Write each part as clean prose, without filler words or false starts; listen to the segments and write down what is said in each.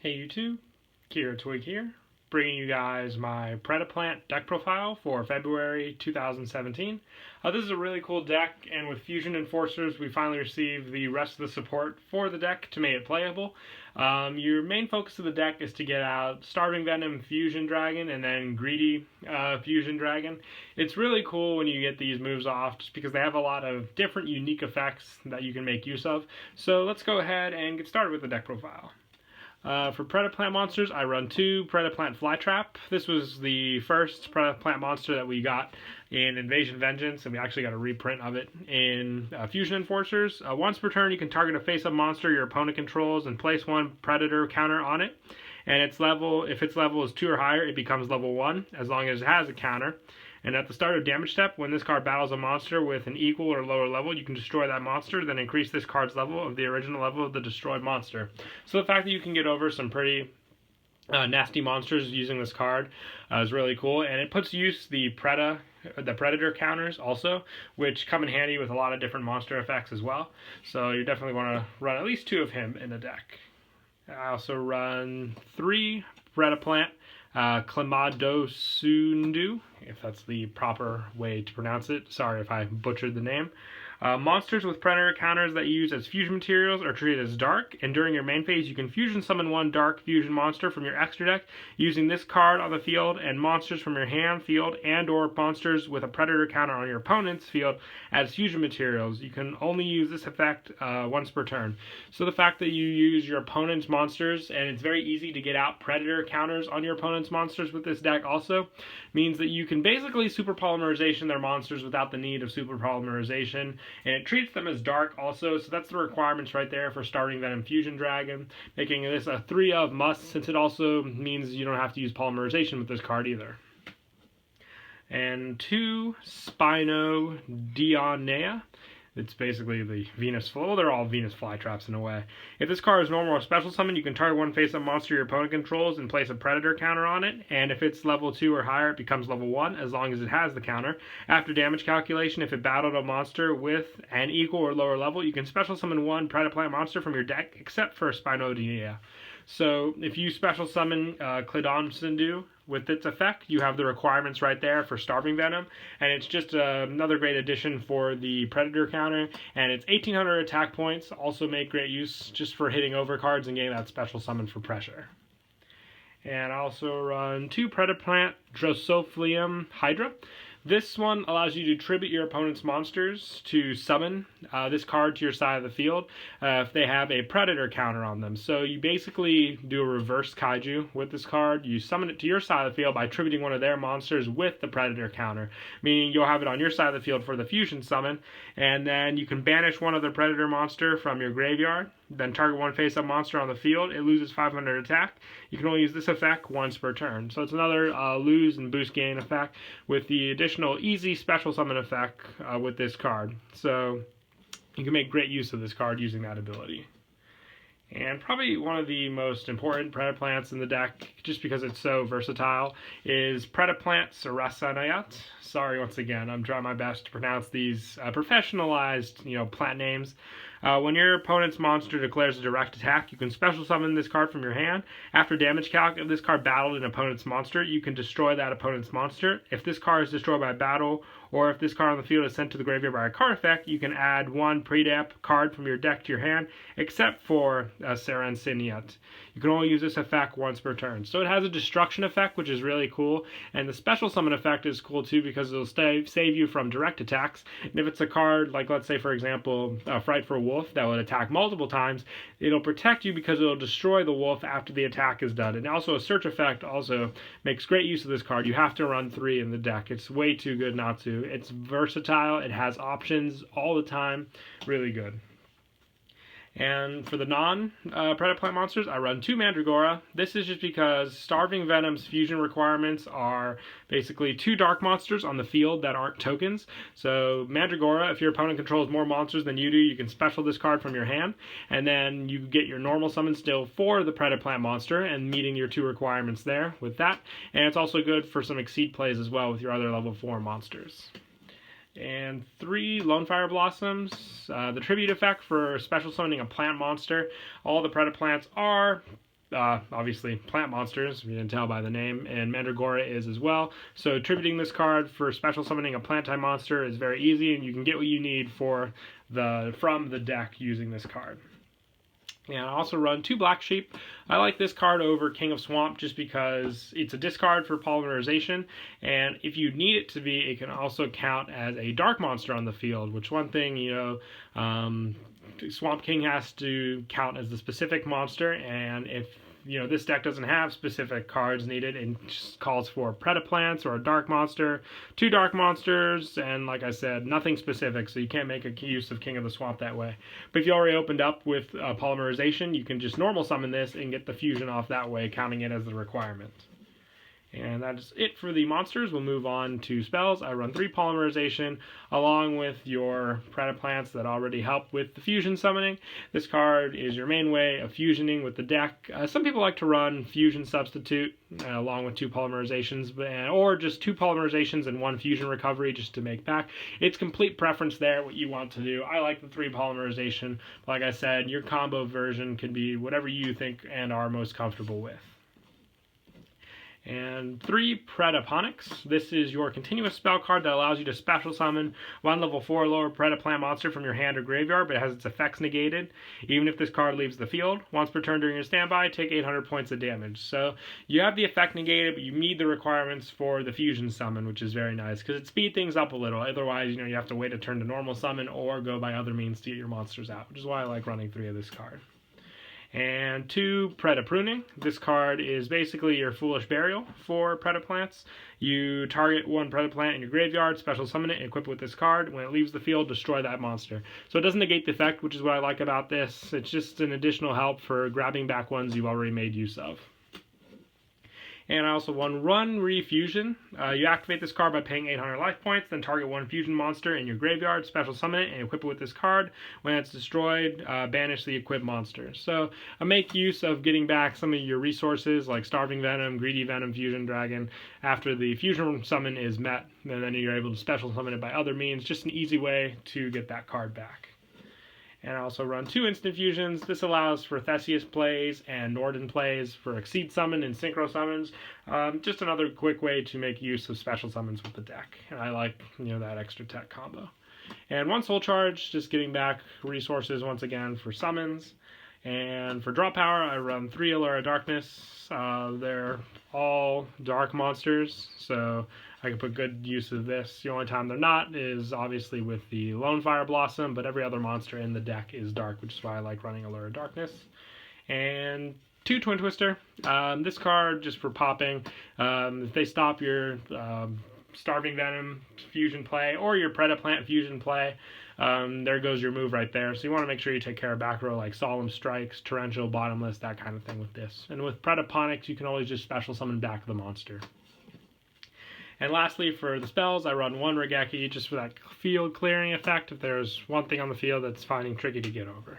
Hey YouTube, Kira Twig here, bringing you guys my Predaplant deck profile for February 2017. This is a really cool deck, and with Fusion Enforcers we finally received the rest of the support for the deck to make it playable. Your main focus of the deck is to get out Starving Venom Fusion Dragon and then Greedy Fusion Dragon. It's really cool when you get these moves off just because they have a lot of different unique effects that you can make use of. So let's go ahead and get started with the deck profile. For Predaplant monsters, I run two Predaplant Flytrap. This was the first Predaplant monster that we got in Invasion Vengeance, and we actually got a reprint of it in Fusion Enforcers. Once per turn, you can target a face-up monster your opponent controls and place one Predator counter on it. And its level, if its level is 2 or higher, it becomes level 1, as long as it has a counter. And at the start of damage step, when this card battles a monster with an equal or lower level, you can destroy that monster, then increase this card's level of the original level of the destroyed monster. So the fact that you can get over some pretty nasty monsters using this card is really cool, and it puts to use the Predator counters also, which come in handy with a lot of different monster effects as well. So you definitely want to run at least 2 of him in the deck. I also run 3 Predaplant Sundu, if that's the proper way to pronounce it. Sorry if I butchered the name. Monsters with Predator counters that you use as fusion materials are treated as dark, and during your main phase you can fusion summon one dark fusion monster from your extra deck using this card on the field, and monsters from your hand, field, and or monsters with a Predator counter on your opponent's field as fusion materials. You can only use this effect once per turn. So the fact that you use your opponent's monsters, and it's very easy to get out Predator counters on your opponent's monsters with this deck also, means that you can basically super polymerization their monsters without the need of super polymerization. And it treats them as dark also, so that's the requirements right there for Starving Venom Fusion Dragon, making this a 3 of must, since it also means you don't have to use polymerization with this card either. And 2 Spino Dionea. It's basically the Venus, well, they're all Venus Flytraps in a way. If this card is normal or special summon, you can target one face-up monster your opponent controls and place a Predator counter on it, and if it's level 2 or higher, it becomes level 1, as long as it has the counter. After damage calculation, if it battled a monster with an equal or lower level, you can special summon one Predaplant monster from your deck, except for Spinodea. So if you special summon Sundu with its effect, you have the requirements right there for Starving Venom, and it's just another great addition for the Predator counter, and it's 1800 attack points, also make great use just for hitting over cards and getting that special summon for pressure. And I also run 2 Predaplant Drosophilium Hydra. This one allows you to tribute your opponent's monsters to summon this card to your side of the field if they have a Predator counter on them. So you basically do a reverse kaiju with this card. You summon it to your side of the field by tributing one of their monsters with the Predator counter, meaning you'll have it on your side of the field for the fusion summon, and then you can banish one other Predator monster from your graveyard, then target one face-up monster on the field. It loses 500 attack. You can only use this effect once per turn. So it's another lose and boost gain effect with the additional easy special summon effect with this card. So you can make great use of this card using that ability. And probably one of the most important Predaplants in the deck, just because it's so versatile, is Predaplant Sarasanayat. Sorry once again, I'm trying my best to pronounce these professionalized, plant names. When your opponent's monster declares a direct attack, you can special summon this card from your hand. After damage calc, if this card battled an opponent's monster, you can destroy that opponent's monster. If this card is destroyed by battle, or if this card on the field is sent to the graveyard by a card effect, you can add one Pradip card from your deck to your hand, except for Saransiniat. You can only use this effect once per turn. So it has a destruction effect, which is really cool, and the special summon effect is cool too because it'll save you from direct attacks. And if it's a card, like let's say for example, Frightful Wolf, that would attack multiple times, it'll protect you because it'll destroy the wolf after the attack is done. And also a search effect also makes great use of this card. You have to run 3 in the deck. It's way too good not to. It's versatile, it has options all the time, really good. And for the non-Predaplant monsters, I run 2 Mandragora. This is just because Starving Venom's fusion requirements are basically 2 dark monsters on the field that aren't tokens. So Mandragora, if your opponent controls more monsters than you do, you can special this card from your hand, and then you get your normal summon still for the Predaplant monster, and meeting your 2 requirements there with that. And it's also good for some Exceed plays as well with your other level 4 monsters. And 3 Lone Fire Blossoms. The tribute effect for special summoning a plant monster. All the Predaplants are obviously plant monsters, if you can tell by the name, and Mandragora is as well. So attributing this card for special summoning a plant type monster is very easy, and you can get what you need from the deck using this card. And I also run 2 Black Sheep. I like this card over King of Swamp just because it's a discard for polymerization, and if you need it to be, it can also count as a dark monster on the field, which one thing, Swamp King has to count as the specific monster, and if this deck doesn't have specific cards needed and just calls for Predaplants or a dark monster, 2 dark monsters, and like I said, nothing specific, so you can't make a use of King of the Swamp that way. But if you already opened up with polymerization, you can just normal summon this and get the fusion off that way, counting it as the requirement. And that is it for the monsters. We'll move on to spells. I run 3 polymerization along with your Predaplants that already help with the fusion summoning. This card is your main way of fusioning with the deck. Some people like to run fusion substitute along with 2 polymerizations, or just 2 polymerizations and 1 fusion recovery just to make back. It's complete preference there, what you want to do. I like the 3 polymerization. Like I said, your combo version can be whatever you think and are most comfortable with. And 3 Pradip Onyx. This is your continuous spell card that allows you to special summon 1 level 4 or lower Predaplant monster from your hand or graveyard, but it has its effects negated, even if this card leaves the field. Once per turn during your standby, take 800 points of damage. So you have the effect negated, but you meet the requirements for the fusion summon, which is very nice, because it speeds things up a little. Otherwise, you have to wait a turn to normal summon or go by other means to get your monsters out, which is why I like running 3 of this card. And 2 Predapruning. This card is basically your Foolish Burial for Predaplants. You target 1 Predaplant in your graveyard, special summon it, and equip it with this card. When it leaves the field, destroy that monster. So it doesn't negate the effect, which is what I like about this. It's just an additional help for grabbing back ones you've already made use of. And I also run Refusion. You activate this card by paying 800 life points, then target 1 fusion monster in your graveyard, special summon it, and equip it with this card. When it's destroyed, banish the equipped monster. So I make use of getting back some of your resources like Starving Venom, Greedy Venom, Fusion Dragon after the fusion summon is met, and then you're able to special summon it by other means. Just an easy way to get that card back. And I also run 2 instant fusions. This allows for Theseus plays and Norden plays for Exceed Summon and Synchro Summons. Just another quick way to make use of special summons with the deck. And I like, that extra tech combo. And 1 Soul Charge, just getting back resources once again for summons. And for draw power, I run 3 Allura Darkness. They're all dark monsters, so I can put good use of this. The only time they're not is obviously with the Lone Fire Blossom, but every other monster in the deck is dark, which is why I like running Allura Darkness. And 2 Twin Twister. This card, just for popping, if they stop your Starving Venom fusion play or your Predaplant fusion play, there goes your move right there. So you want to make sure you take care of back row like Solemn Strikes, Torrential, Bottomless, that kind of thing with this. And with Pradip Onyx, you can always just special summon back the monster. And lastly, for the spells, I run 1 Regeki just for that field clearing effect if there's one thing on the field that's finding tricky to get over.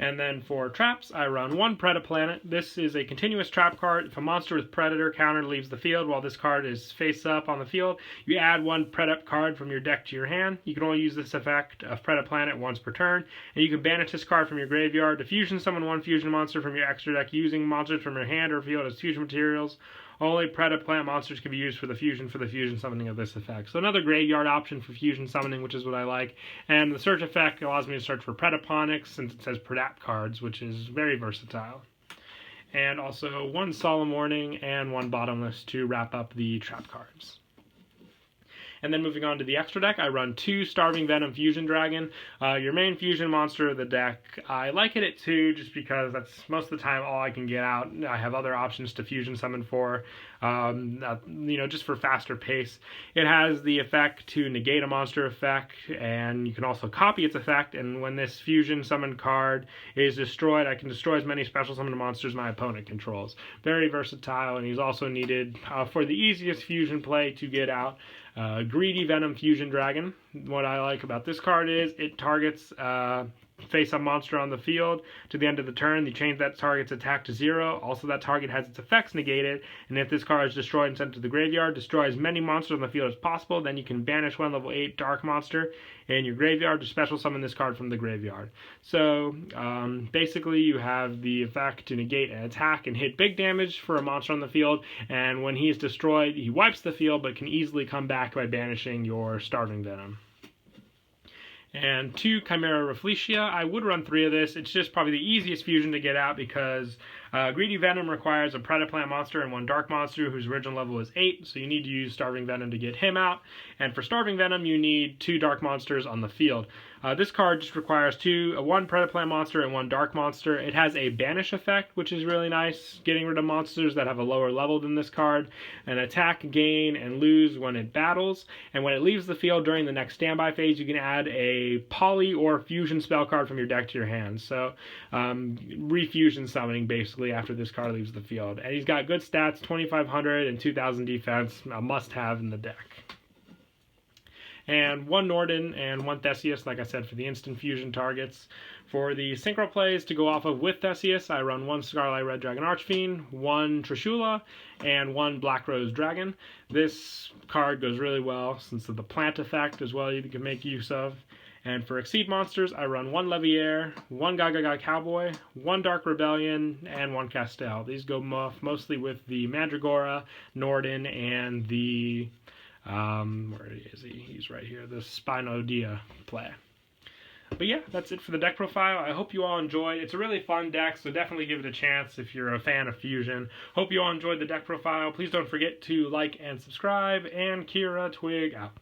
And then for traps, I run 1 Predaplanet. This is a continuous trap card. If a monster with Predator counter leaves the field while this card is face up on the field, you add 1 Predap card from your deck to your hand. You can only use this effect of Predaplanet once per turn, and you can banish this card from your graveyard to fusion summon 1 fusion monster from your extra deck using monsters from your hand or field as fusion materials. Only Predaplant monsters can be used for the fusion summoning of this effect. So another graveyard option for fusion summoning, which is what I like. And the search effect allows me to search for Pradip Onyx since it says Pradap cards, which is very versatile. And also 1 Solemn Warning and 1 Bottomless to wrap up the trap cards. And then moving on to the extra deck, I run 2 Starving Venom Fusion Dragon, your main fusion monster of the deck. I like it at 2 just because that's most of the time all I can get out. I have other options to fusion summon for, just for faster pace. It has the effect to negate a monster effect, and you can also copy its effect, and when this fusion summon card is destroyed, I can destroy as many special summon monsters my opponent controls. Very versatile, and he's also needed for the easiest fusion play to get out. Greedy Venom Fusion Dragon. What I like about this card is it targets face-up monster on the field to the end of the turn, you change that target's attack to 0. Also, that target has its effects negated, and if this card is destroyed and sent to the graveyard, destroy as many monsters on the field as possible. Then you can banish one level 8 dark monster in your graveyard to special summon this card from the graveyard. So, basically, you have the effect to negate an attack and hit big damage for a monster on the field, and when he is destroyed, he wipes the field, but can easily come back by banishing your Starving Venom. And 2 Chimera Rafflesia. I would run 3 of this. It's just probably the easiest fusion to get out because Greedy Venom requires a Predaplant monster and 1 Dark monster whose original level is 8, so you need to use Starving Venom to get him out. And for Starving Venom, you need 2 Dark monsters on the field. This card just requires 1 Predaplant monster and 1 Dark monster. It has a Banish effect, which is really nice, getting rid of monsters that have a lower level than this card. An attack, gain, and lose when it battles. And when it leaves the field during the next standby phase, you can add a Poly or Fusion spell card from your deck to your hand. So, refusion summoning, basically, after this card leaves the field. And he's got good stats, 2,500 and 2,000 defense, a must-have in the deck. And 1 Norden and 1 Theseus, like I said, for the instant fusion targets. For the synchro plays to go off of with Theseus, I run 1 Scarlet Red Dragon Archfiend, 1 Trishula, and 1 Black Rose Dragon. This card goes really well since of the plant effect as well you can make use of. And for Exceed monsters, I run 1 Leviair, 1 Gaga Cowboy, 1 Dark Rebellion, and 1 Castel. These go mostly with the Mandragora, Norden, and the where is he? He's right here. The Spinodia play. But yeah, that's it for the deck profile. I hope you all enjoyed. It's a really fun deck, so definitely give it a chance if you're a fan of Fusion. Hope you all enjoyed the deck profile. Please don't forget to like and subscribe. And Kira Twig out.